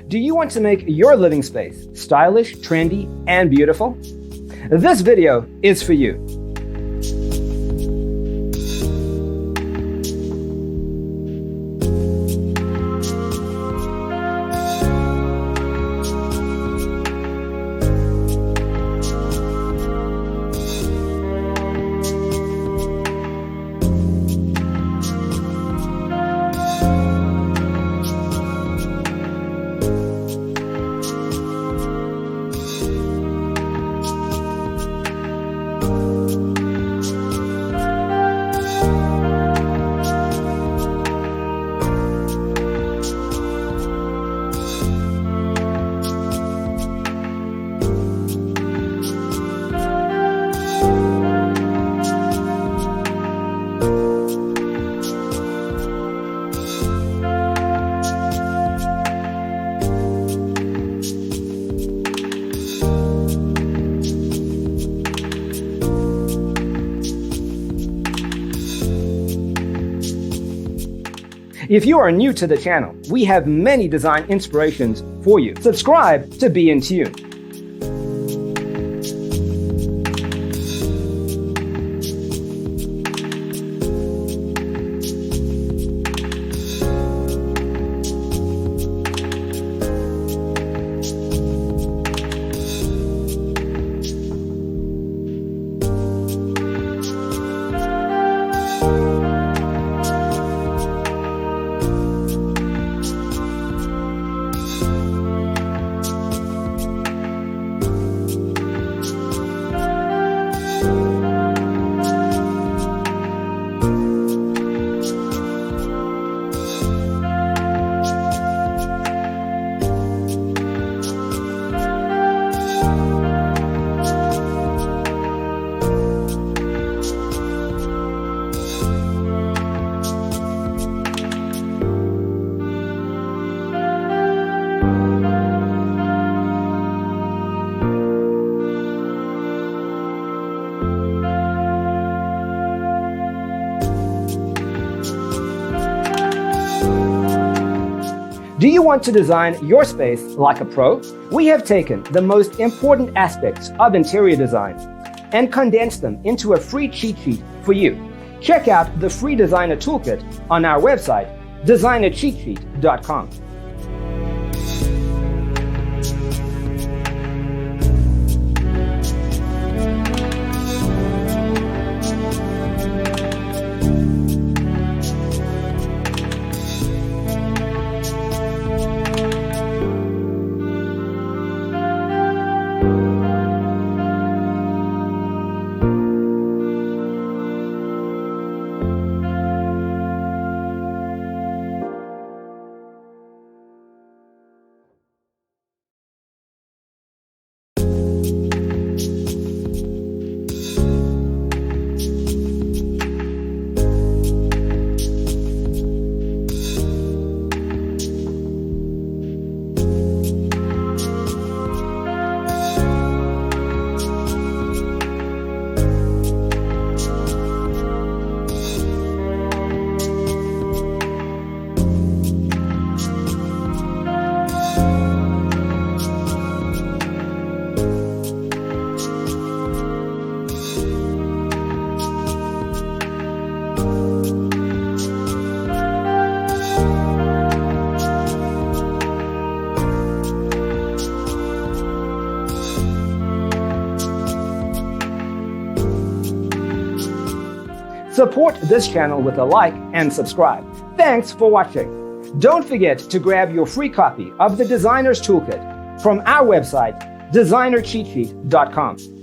Do you want to make your living space stylish, trendy, and beautiful? This video is for you. If you are new to the channel, we have many design inspirations for you. Subscribe to be in tune. Do you want to design your space like a pro? We have taken the most important aspects of interior design and condensed them into a free cheat sheet for you. Check out the free designer toolkit on our website, designercheatsheet.com. Support this channel with a like and subscribe. Thanks for watching. Don't forget to grab your free copy of the Designer's Toolkit from our website, designercheatsheet.com.